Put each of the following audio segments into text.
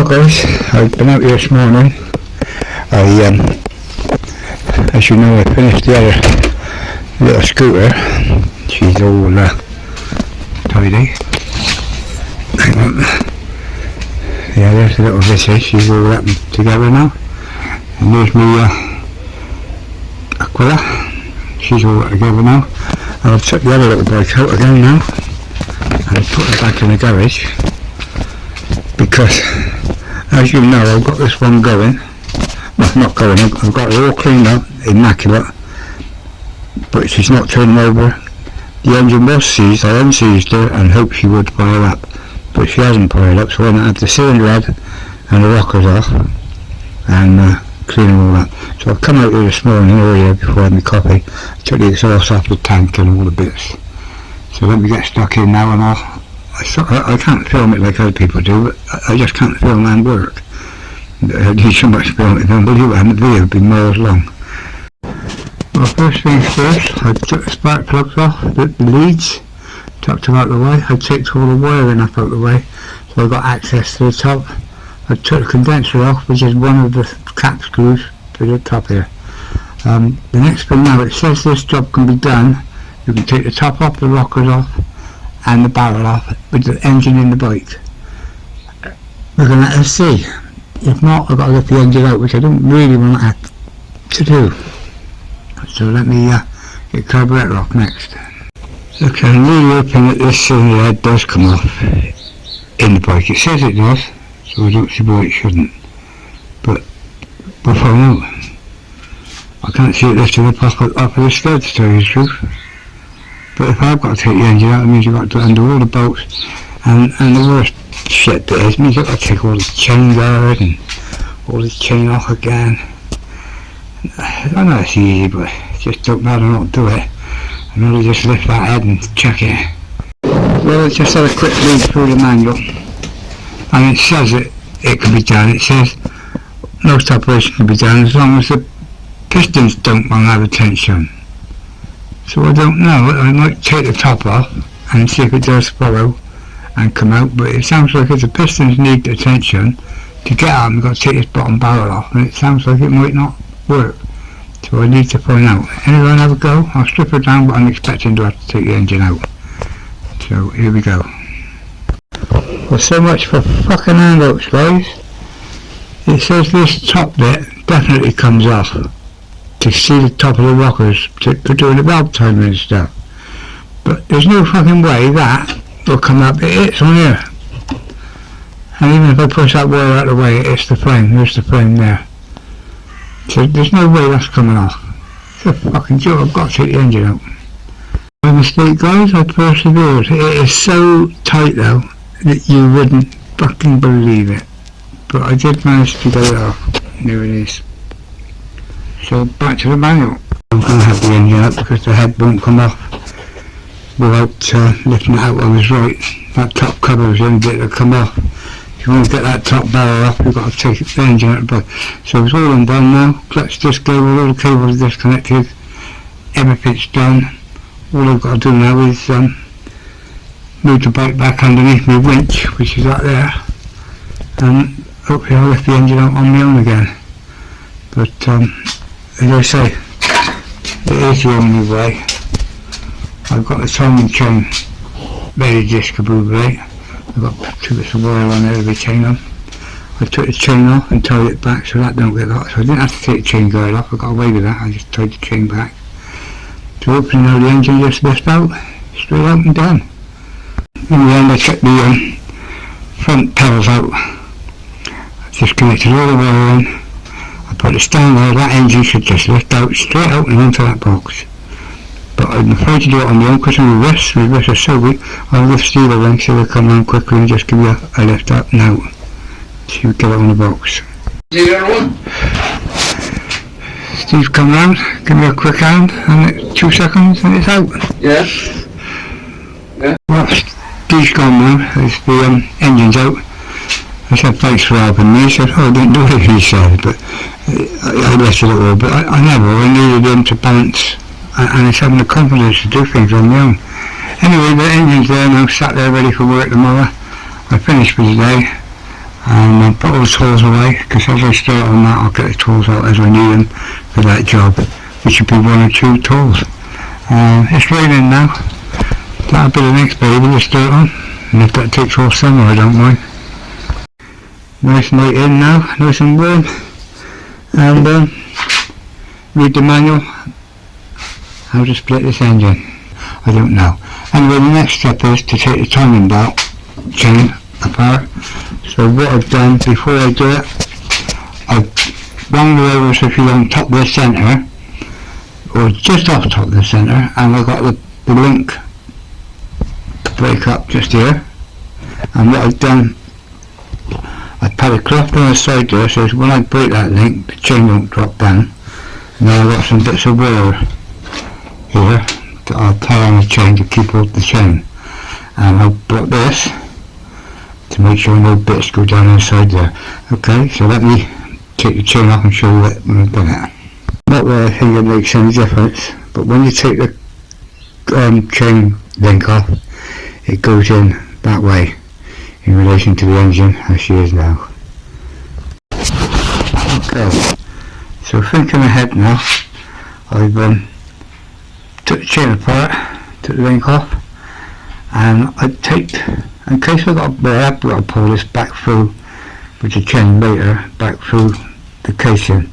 guys, I've been out here this morning. As you know, I finished the other little scooter. She's all tidy. Hang on. Yeah, there's the little visage. She's all wrapped together now. And there's my Aquila. She's all wrapped together now. And I've took the other little bike out again now and put her back in the garage because, as you know, I've got this one going. Well, not going, I've got it all cleaned up, immaculate, but she's not turning over. The engine was seized, I unseized her and hoped she would fire up, but she hasn't fired up, so I'm going to have the cylinder head and the rockers off and clean them all up. So I've come out here this morning earlier before I had my coffee, took the exhaust off the tank and all the bits. So let me get stuck in now and I can't film it like other people do, but I just can't film and work. I need so much film to unbelievable, and the video would be miles long. Well, first things first, I took the spark plugs off, the leads, tucked them out of the way. I took all the wiring up out of the way, so I got access to the top. I took the condenser off, which is one of the cap screws to the top here. The next thing now, it says this job can be done. You can take the top off, the rockers off, and the barrel off with the engine in the bike. We're going to let us see. If not, I've got to get the engine out, which I don't really want to do. So let me get carburetor off next. Okay, I'm really hoping that this cylinder head does come off in the bike. It says it does, so I don't see why it shouldn't. But we'll find out. I can't see it lifting up off of the stud, to tell you the truth. But if I've got to take the engine out, it means I've got to undo all the bolts. And the worst shit bit is, means I've got to take all the chain guard and all the chain off again. I know it's easy, but just don't matter not do it. I'd rather just lift that head and check it. Well, I just had a quick read through the manual, and it says it can be done. It says most operations can be done as long as the pistons don't run out of tension. So I don't know, I might take the top off and see if it does follow and come out, but it sounds like if the pistons need the tension to get out, you've got to take this bottom barrel off, and it sounds like it might not work. So I need to find out. Anyway, I'll have a go. I'll strip her down, but I'm expecting to have to take the engine out. So here we go. Well, so much for fucking handouts, guys. It says this top bit definitely comes off to see the top of the rockers for doing the valve timing and stuff. But there's no fucking way that will come up. It's on here. And even if I push that wire out of the way, it's the frame. There's the frame there. So there's no way that's coming off. It's a fucking joke. I've got to take the engine out. My mistake, guys. I persevered. It is so tight though that you wouldn't fucking believe it. But I did manage to get it off. There it is. So back to the manual. I'm going to have the engine up because the head won't come off without lifting it out. I was right. That top cover is the only bit that come off. If you want to get that top barrel off, you've got to take the engine out of the bike. So it's all undone now. Clutch disc cable, all the cables are disconnected. Everything's done. All I've got to do now is move the bike back underneath my winch, which is up there, and hopefully I'll lift the engine out on my own again. But as I say, it is the only way. I've got the timing chain ready discombobulate. I've got 2 bits of wire on there to be chain on. I took the chain off and tied it back so that don't get hot. So I didn't have to take the chain guard off. I got away with that. I just tied the chain back. So hopefully now the engine just lifts out, straight out and done. In the end I took the front pedals out. I disconnected all the wire in. I put the stand there. That engine should just lift out straight out and into that box. But I'm afraid to do it on my own because my wrists are so weak. I'll lift Steve around so they'll come around quickly and just give you a lift up and out. So you get it on the box. Steve come round, give me a quick hand, and it's 2 seconds and it's out. Yeah. Yeah. Well, Steve's gone now, the engine's out. I said thanks for helping me. He said, oh, I didn't do it, he said, but I left it all. But I needed him to balance. And it's having the confidence to do things on my own. Anyway, the engine's there now, sat there ready for work tomorrow. I finished for today. and I'll put all the tools away, because as I start on that I'll get the tools out as I need them for that job, which would be 1 or 2 tools. It's raining now, that'll be the next baby to start on, and if that takes all summer I don't mind. Nice night in now, nice and warm, and read the manual, how to split this engine, I don't know. Anyway, the next step is to take the timing belt chain apart. So what I've done before I do it, I've wound the over so she's on top of the centre, or just off top of the centre, and I've got the link break up just here. And what I've done, I've put a cloth on the side there so when I break that link the chain won't drop down. And then I've got some bits of wire here that I'll tie on the chain to keep hold the chain, and I'll block this to make sure no bits go down inside there. Okay, so let me take the chain off and show you it when I've done it. Not that I think it makes any difference, but when you take the chain link off, it goes in that way in relation to the engine as she is now. Okay, so thinking ahead now, I've took the chain apart, took the link off, and I taped, in case I've got to pull this back through with the chain later, back through the casing.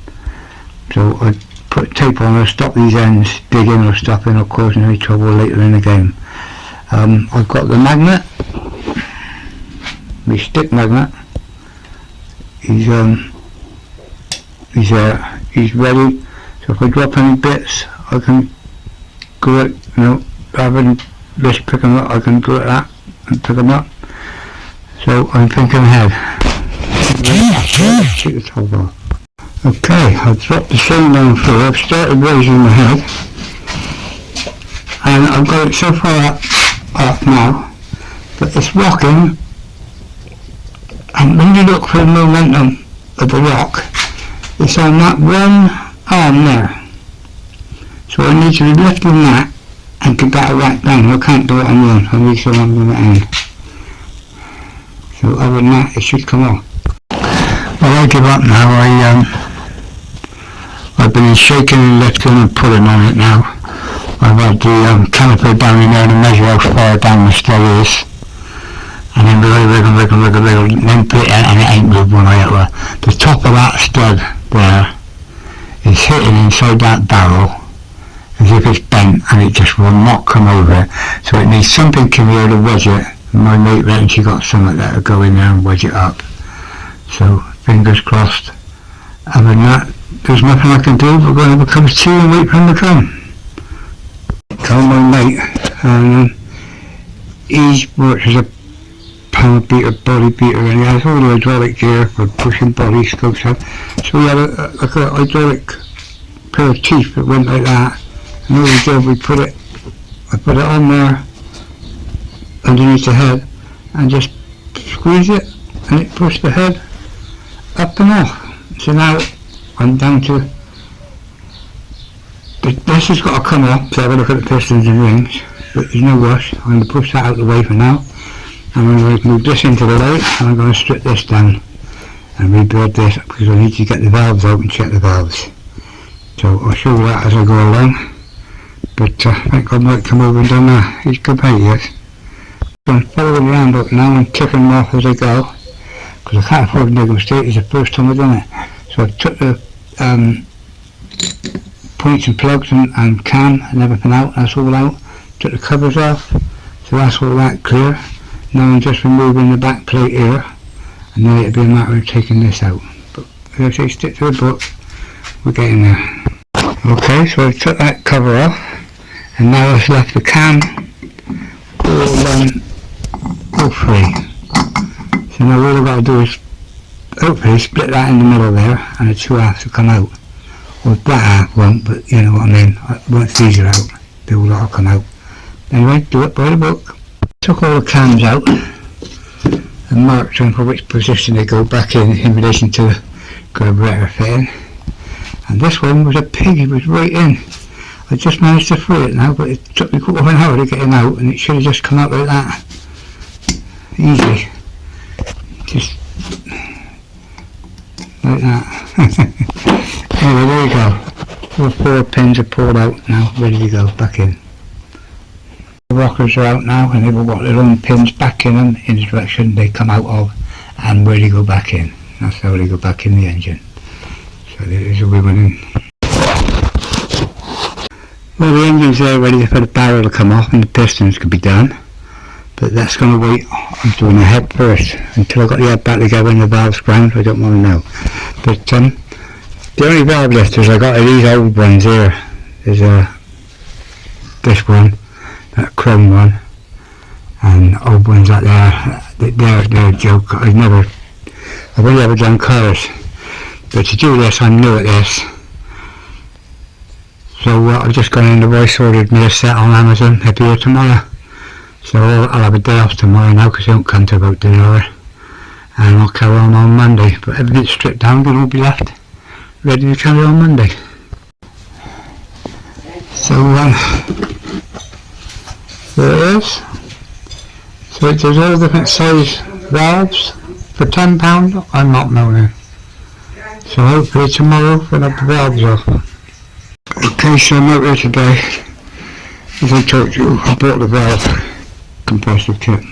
So I put tape on to stop these ends digging or stopping or causing any trouble later in the game. I've got the magnet, my stick magnet. He's ready, so if I drop any bits I can go it, you know, rather than just pick them up I can go at that and pick them up. So I'm thinking ahead. Take the top off. Okay, I've dropped the chain down through, I've started raising my head, and I've got it so far up now that it's rocking, and when you look for the momentum of the rock, it's on that one arm there. So I need to be lifting that and get that right down. I can't do it on one, I need someone on the end. So other than that, it should come off. Well, I give up now. I've been shaking and lifting and pulling on it now. I've had the caliper down in there to measure how far down the stud is, and then wiggle, and then put it out, and it ain't moved when I hit her. The top of that stud there is hitting inside that barrel as if it's bent, and it just will not come over it. So it needs something in here to wedge it. My mate reckons she got something that'll go in there and wedge it up. So fingers crossed. Other than that, there's nothing I can do. We're going to have a cup of tea and wait for him to come. Call my mate, and he works as a power beater, body beater, and he has all the hydraulic gear for pushing body scopes out. So we had a hydraulic pair of teeth that went like that, and all we did, I put it on there underneath the head and just squeeze it, and it pushed the head up and off. So now I'm down to, this has got to come off to have a look at the pistons and rings, but there's no rush. I'm going to push that out of the way for now, and I'm going to move this into the light, and I'm going to strip this down and rebuild this, because I need to get the valves out and check the valves. So I'll show you that as I go along, but I think I might come over and done that. He's good mate, yes. I'm following around up now and kicking them off as I go, because I can't afford to make a mistake. It's the first time I've done it. So I took the points and plugs and cam and everything out, that's all out. Took the covers off, so that's all that clear. Now I'm just removing the back plate here, and then it'll be a matter of taking this out. But as I say, stick to the book, we're getting there. Okay, so I took that cover off, and now I've left the cam all free. So now all I've got to do is hopefully split that in the middle there, and the two halves will come out. Well, that half won't, but you know what I mean. Once these are out, they will all come out. Anyway, do it by the book. Took all the cams out and marked them for which position they go back in relation to the carburetor fitting. And this one was a pig, it was right in. I just managed to free it now, but it took me quarter of an hour to get it out, and it should have just come out like that. Easy. Just like that. Anyway, there you go. All 4 pins are pulled out now, ready to go back in. The rockers are out now, and they've all got their own pins back in them in the direction they come out of and ready to go back in. That's how they go back in the engine. So there's a woman in. Well, the engine's there ready for the barrel to come off and the pistons can be done. But that's going to wait. I'm doing the head first until I've got the head back together and the valves ground. I don't want to know. But the only valve lifters I got are these old ones here. There's this one, that chrome one, and old ones out there. They're a joke. I've only ever done cars, but to do this, I'm new at this. So I've just gone in the voice ordered me a set on Amazon. It'll be here tomorrow. So I'll have a day off tomorrow now because I don't come to about dinner hour, and I'll carry on Monday. But everything's stripped down, then will be left ready to carry on Monday. So there it is. So it does all different size valves for £10. I'm not moaning. So hopefully tomorrow we'll have the valves off. Okay, so I'm out here today. As I told you, I bought the valve compressor kit.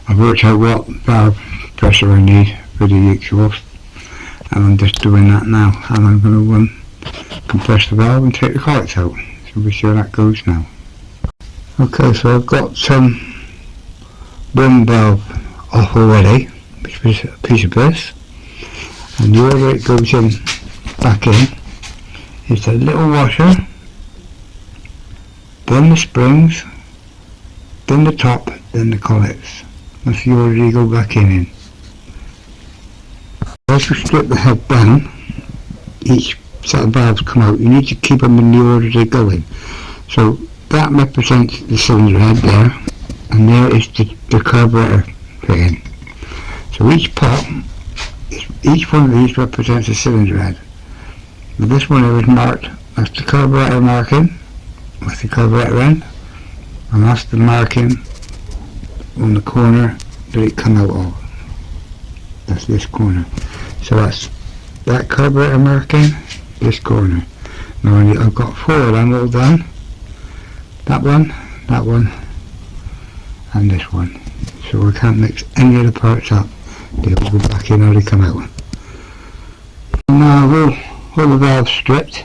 I've worked out what valve pressure I need for the exhaust, and I'm just doing that now, and I'm going to compress the valve and take the corks out. So we'll see how that goes now. Okay, so I've got one valve off already, which was a piece of this, and the order it goes in back in is a little washer, then the springs, then the top, then the collets. That's the order you go back in. As you strip the head down, each set of valves come out. You need to keep them in the order they go in. So that represents the cylinder head there, and there is the carburetor fitting. So each pot, each one of these represents a cylinder head. Now this one here is marked, that's the carburetor marking, that's the carburetor end, and that's the marking on the corner that it come out of. That's this corner. So that's that carburetor marking, this corner. Now I've got 4 of them all done. That one, and this one. So I can't mix any of the parts up. They will go back in how they come out. Now all the valves stripped.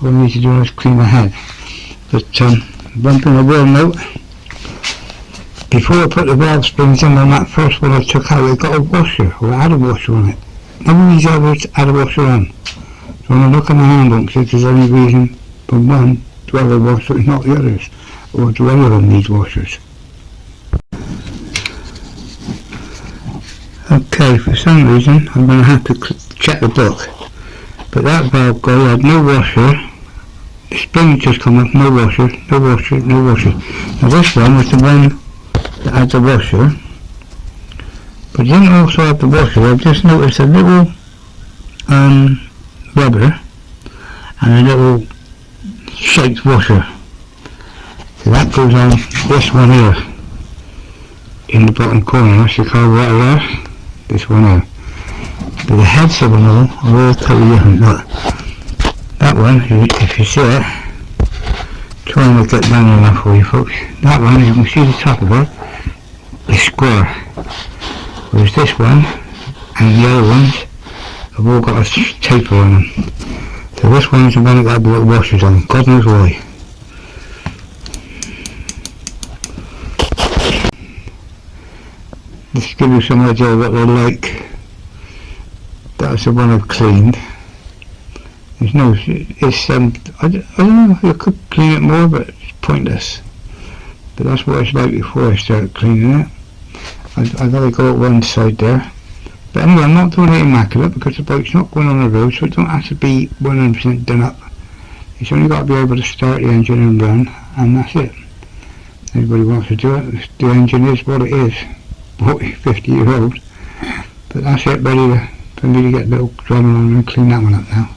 All I need to do is clean the head. But one thing I will note, before I put the valve springs in on that first one I took out, it got a washer, or it had a washer on it. None of these others had a washer on. So when I look on the handle and see if there's any reason for one to have a washer and not the others, or do any of them need washers. Okay, for some reason I'm going to have to check the book, but that valve guy had no washer. The spring just come off, no washer, no washer, no washer. Now this one was the one that had the washer, but it didn't also have the washer. I've just noticed a little rubber and a little shaped washer. So that goes on this one here, in the bottom corner. That's the carburetor there, this one here. But the heads of them all are all totally different. Look, that one, if you see it, try and make it down enough for you folks. That one, you can see the top of it, is square. Whereas this one and the other ones have all got a taper on them. So this one's the one that got the little washers on, God knows why. Just to give you some idea of what they're like. That's the one I've cleaned. There's no, it's I don't know if I could clean it more, but it's pointless. But that's what it's like before I start cleaning it. I've got to go at one side there. But anyway, I'm not doing it immaculate because the bike's not going on the road, so it don't have to be 100% done up. It's only got to be able to start the engine and run, and that's it. Anybody wants to do it, the engine is what it is. 40, 50-year-old. But that's it, ready for me to get a little drumming on and clean that one up now.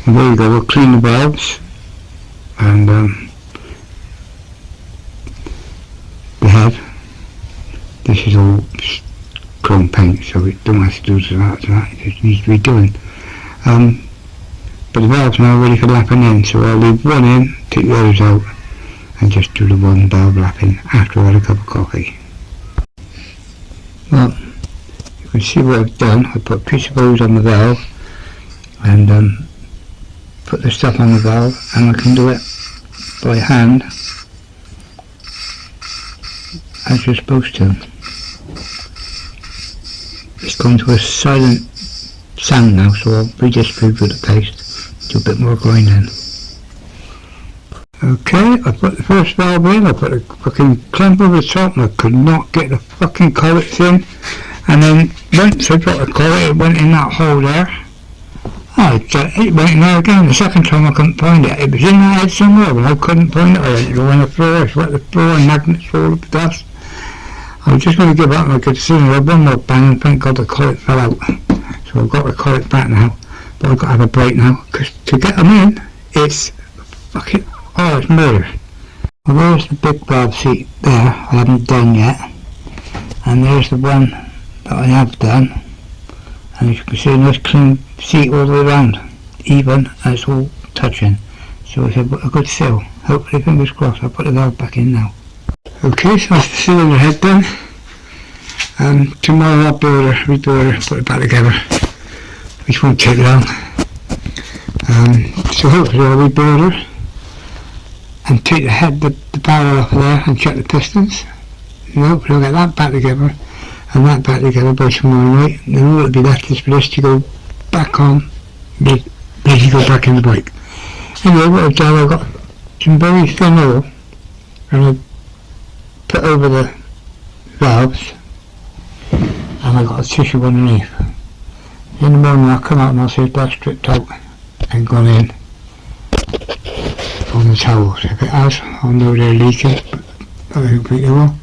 And there you go, we'll clean the valves and the head. This is all chrome paint, so it don't have to do to that, it just needs to be doing. But the valve's now ready for lapping in, so I'll leave one in, take the others out, and just do the one valve lapping after I had a cup of coffee. Well, you can see what I've done. I put a piece of hose on the valve and put the stuff on the valve, and I can do it by hand as you're supposed to. It's going to a silent sound now, so I'll redistribute the paste, do a bit more grinding. Okay, I put the first valve in, I put a fucking clamp over the top and I could not get the fucking collets in, and then once I got the collet it went in that hole there. It went in there again. The second time I couldn't find it. It was in that head somewhere but I couldn't find it. I had to go on the floor, I swept the floor and magnets all up the dust. I was just going to give up my good decision. I had one more bang and thank God the collet fell out. So I've got the collet back now, but I've got to have a break now, because to get them in, it's fucking, oh, it's murder. Well, there's the big valve seat there, I haven't done yet, and there's the one that I have done, and as you can see, a nice clean seat all the way around, even, and it's all touching, so it's a good seal. Hopefully, fingers crossed, I'll put the valve back in now. Okay, so that's the seal on the head done, and tomorrow I'll rebuild her, put it back together, which won't take long. So hopefully I'll rebuild her and take the barrel off of there and check the pistons, and hopefully I'll get that back together and that back together by tomorrow night, and then all that'll be left is for this to go back on, basically go back in the bike. Anyway, what I've done, I've got some very thin oil and I've put over the valves, and I've got a tissue underneath. In the morning I'll come out and I'll see that's stripped out and gone in on the towels. If it has, I'll know they're leaking, but I don't think they will.